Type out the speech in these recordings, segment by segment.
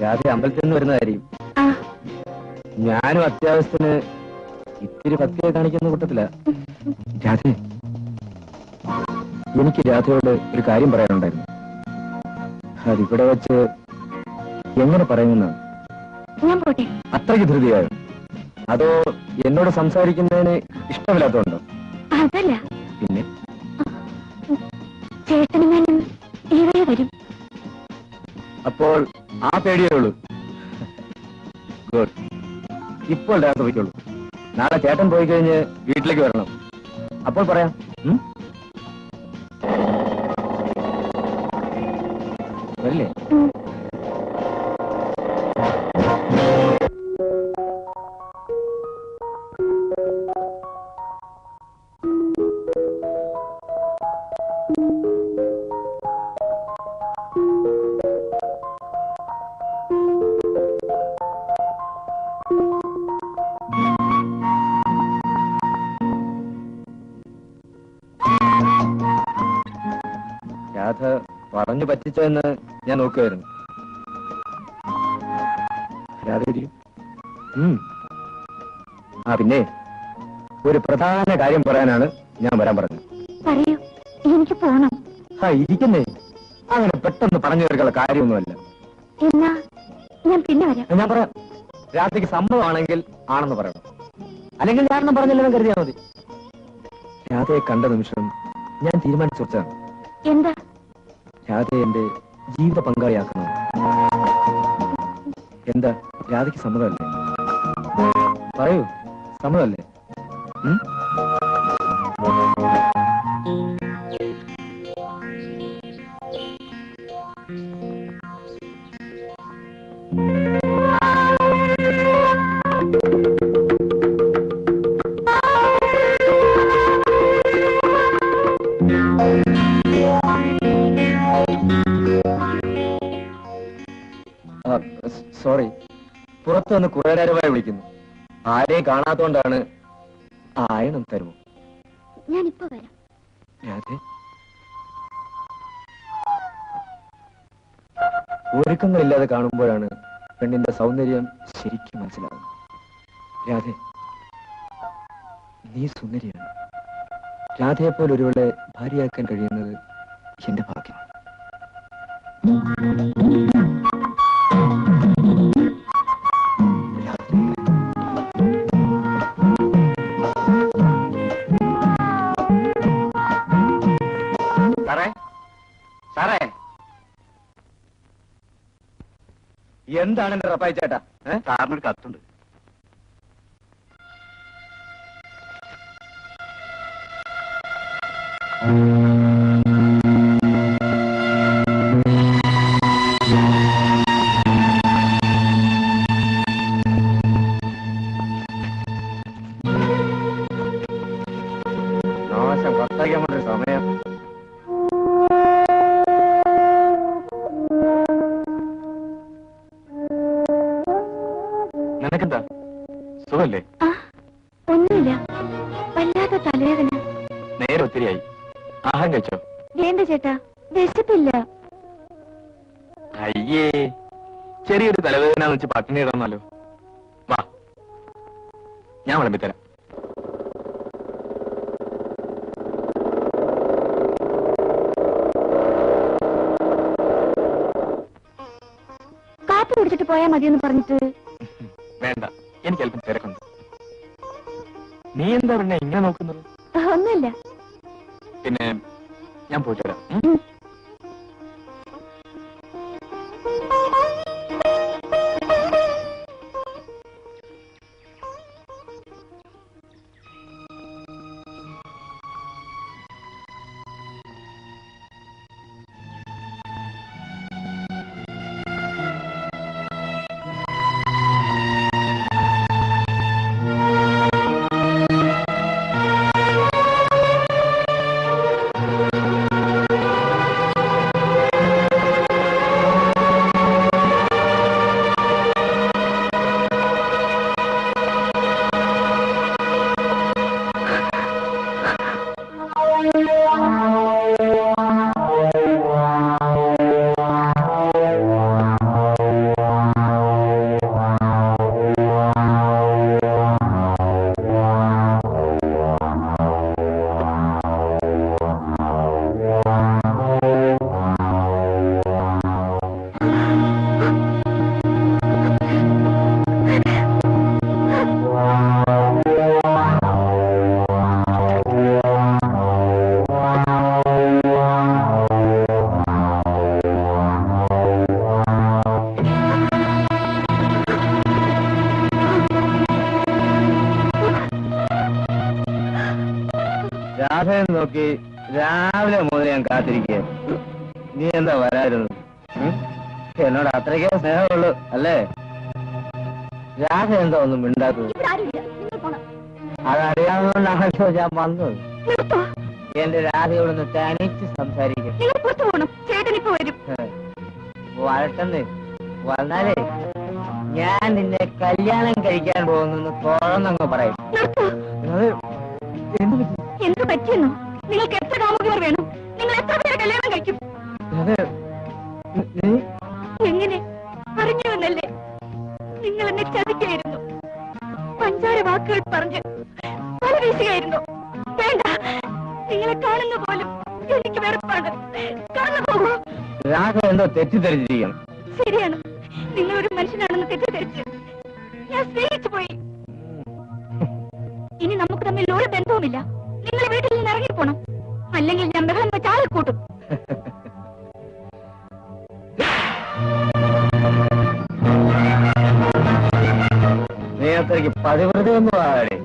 രാധ അമ്പലത്തിൽ നിന്ന് വരുന്നതായിരിക്കും. ഞാനും അത്യാവശ്യത്തിന് ഇത്തിരി ഭക്തിയെ കാണിക്കുന്ന കൂട്ടത്തില. രാധ, എനിക്ക് രാധയോട് ഒരു കാര്യം പറയാനുണ്ടായിരുന്നു. അതിവിടെ വെച്ച് എങ്ങനെ പറയുമെന്നാണ്. അത്രയ്ക്ക് ധൃതിയായോ? അതോ എന്നോട് സംസാരിക്കുന്നതിന് ഇഷ്ടമില്ലാത്തതുണ്ടോ? അതല്ല, പിന്നെ ചേട്ടനും വരും. അപ്പോൾ ആ പേടിയേ ഉള്ളൂ. ഗുഡ്. ഇപ്പോൾ രാധ പോയിക്കോളൂ. നാളെ ചേട്ടൻ പോയി കഴിഞ്ഞ് വീട്ടിലേക്ക് വരണം. അപ്പോൾ പറയാം. വരില്ലേ? രാധ പറഞ്ഞു പറ്റിച്ചോ എന്ന് ഞാൻ നോക്കുമായിരുന്നു. രാധ പിന്നെ ഒരു പ്രധാന കാര്യം പറയാനാണ് ഞാൻ വരാൻ പറഞ്ഞത്. പറയൂ, എനിക്ക് പോണം. ഇരിക്കുന്നേ, അങ്ങനെ പെട്ടെന്ന് പറഞ്ഞു തീർക്കാനുള്ള കാര്യമൊന്നുമല്ല. എന്നാ ഞാൻ പിന്നെ വരാം. ഞാൻ പറയാം. രാധയ്ക്ക് സമ്മതമാണെങ്കിൽ ആണെന്ന് പറയണം, അല്ലെങ്കിൽ കാരണം പറഞ്ഞില്ലെന്ന് കരുതിയാൽ മതി. രാധയെ കണ്ട നിമിഷം ഞാൻ തീരുമാനിച്ചു വെച്ചാണ്. എന്താ? രാധയെ എന്റെ ജീവിത പങ്കാളിയാക്കണം. എന്താ, രാധയ്ക്ക് സമ്മതമല്ലേ? പറയൂ, സമ്മതമല്ലേ? സോറി, പുറത്തു വന്ന് കുറെ നേരമായി വിളിക്കുന്നു. ആരെയും കാണാത്തോണ്ടാണ്. ആയണം തരുമോ? ഞാനിപ്പോ വരാം. രാധേ, ഒരുക്കങ്ങളില്ലാതെ കാണുമ്പോഴാണ് പെണ്ണിന്റെ സൗന്ദര്യം ശരിക്കും മനസ്സിലാകുന്നത്. രാധേ, നീ സുന്ദരിയാണ്. രാധയെപ്പോലെ ഒരുവളെ ഭാര്യയാക്കാൻ കഴിയുന്നത് എന്റെ ഭാഗ്യമാണ്. സാറേ, എന്താണ് എന്റെ റപ്പായി ചേട്ടാ? സാറിനൊരു കത്തുണ്ട്. നാശം കത്താക്കാൻ വേണ്ടി സമയം. നിനക്കെന്താ, സുഖല്ലേ? ഒന്നുമില്ല, വല്ലാത്ത തലവേദന. നേരെ ഒത്തിരിയായി. ആഹാരം കഴിച്ചോ? വേണ്ട ചേട്ടാ, വിശപ്പില്ല. അയ്യേ, ചെറിയൊരു തലവേദന വെച്ച് പട്ടിണി ഇടണമല്ലോ. വാ, ഞാൻ വിളമ്പിത്തരാം. കാപ്പി കുടിച്ചിട്ട് പോയാൽ മതിയെന്ന് പറഞ്ഞിട്ട്. വേണ്ട, എനിക്ക് അല്പം തിരക്കുണ്ട്. നീ എന്താ പിന്നെ ഇങ്ങനെ നോക്കുന്നത്? ഒന്നുമില്ല. പിന്നെ ഞാൻ പോയിട്ട് വരാം. സമയം നോക്കി രാവിലെ മുതൽ ഞാൻ കാത്തിരിക്കുക. നീ എന്താ വരായിരുന്നു? എന്നോട് അത്രയ്ക്കേ സ്നേഹമുള്ളൂ അല്ലേ? രാധ എന്താ ഒന്നും മിണ്ടാത്തത്? അതറിയാവുന്നതുകൊണ്ടാണല്ലോ ഞാൻ വന്നത്. എന്റെ രാധയോടൊന്ന് തനിച്ച് സംസാരിക്കും. വരട്ടെന്ന് വന്നാലേ ഞാൻ നിന്നെ കല്യാണം കഴിക്കാൻ പോകുന്നു തുറന്നങ്ങ് പറയും. എന്ത് പറ്റിയെന്നോ? നിങ്ങൾക്ക് എത്ര കാമുകർ വേണം? നിങ്ങൾ എത്ര പേരെ കല്യാണം കഴിക്കും? എങ്ങനെ അറിഞ്ഞു എന്നല്ലേ? നിങ്ങൾ എന്നെ ചതിക്കായിരുന്നു. പഞ്ചാര വാക്കുകൾ പറഞ്ഞ് പല വീശുകയായിരുന്നു. വേണ്ട, നിങ്ങളെ കാണുന്ന പോലും എനിക്ക് വെറുപ്പാണ്. കടന്നു പോകൂ. രാഘ എന്തോ തെറ്റിദ്ധരിച്ചിരിക്കണം. ശരിയാണ്, നിങ്ങളൊരു മനുഷ്യനാണെന്ന് തെറ്റിദ്ധരിച്ച് ഞാൻ സ്നേഹിച്ചു പോയി. ഇനി നമുക്ക് തമ്മിൽ ഒരു ബന്ധവുമില്ല. നിങ്ങൾ വീട്ടിൽ നിന്ന് ഇറങ്ങിപ്പോണം, അല്ലെങ്കിൽ ഞാൻ ബഹളം വെച്ച് ആളെ കൂട്ടും. നീ അത്രയ്ക്ക് പതിവ്രതയൊന്നും ആകെ.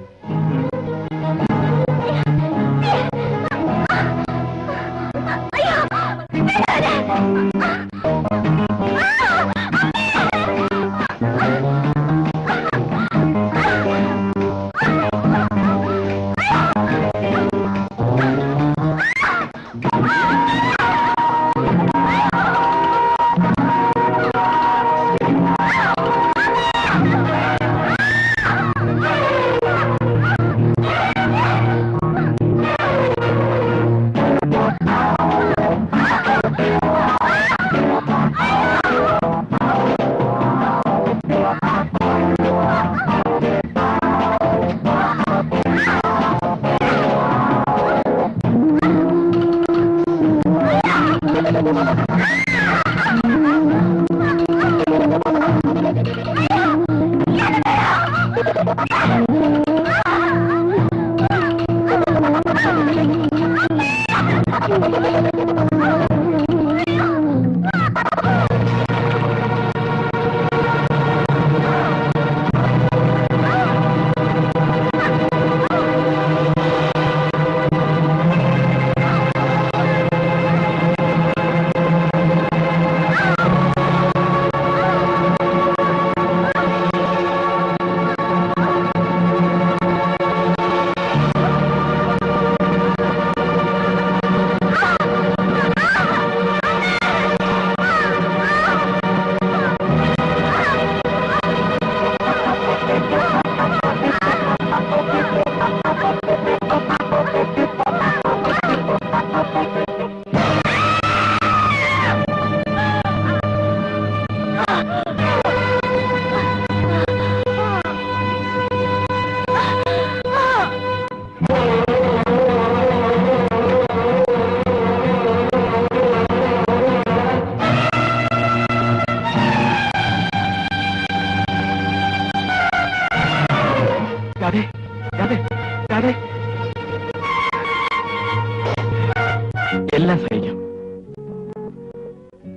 എല്ലാം സഹിക്കാം.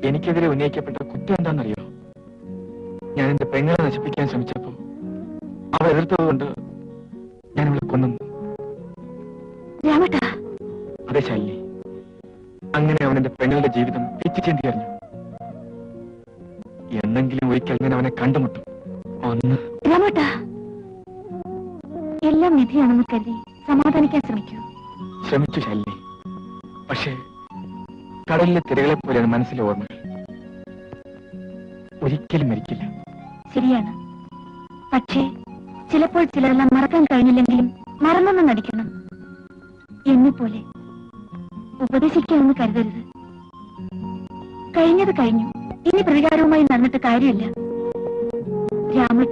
എനിക്കെതിരെ ഉന്നയിക്കപ്പെട്ട കുറ്റം എന്താണെന്നറിയോ? ഞാൻ എന്റെ പെങ്ങളെ നശിപ്പിക്കാൻ ശ്രമിച്ചപ്പോ അവ എതിർത്തതുകൊണ്ട് ഞാൻ അവളെ കൊന്നു. അതെ ശാലിനി, അങ്ങനെ അവൻ എന്റെ പെങ്ങളുടെ ജീവിതം പിച്ചിച്ചേന്തി അറിഞ്ഞു. എന്നെങ്കിലും ഒരിക്കൽ ഞാൻ അവനെ കണ്ടുമുട്ടും. ഒന്ന് എല്ലാം വിധിയാണെന്ന് കരുതി സമാധാനിക്കാൻ ശ്രമിക്കൂ. ശ്രമിച്ചു ശാലിനി, പക്ഷേ കടലിലെ തിരകളെ പോലെയാണ് മനസ്സിലെ ഓർമ്മകൾ. ഒരിക്കലും മരിക്കില്ല. ശരിയാണ്, പക്ഷേ ചിലപ്പോൾ ചിലരെല്ലാം മറക്കാൻ കഴിഞ്ഞില്ലെങ്കിലും മറന്നൊന്നും നടിക്കണം. എന്നെപ്പോലെ ഉപദേശിക്കാമെന്ന് കരുതരുത്. കഴിഞ്ഞത് കഴിഞ്ഞു, ഇനി പ്രതികാരവുമായി നടന്നിട്ട് കാര്യമില്ല. രാമ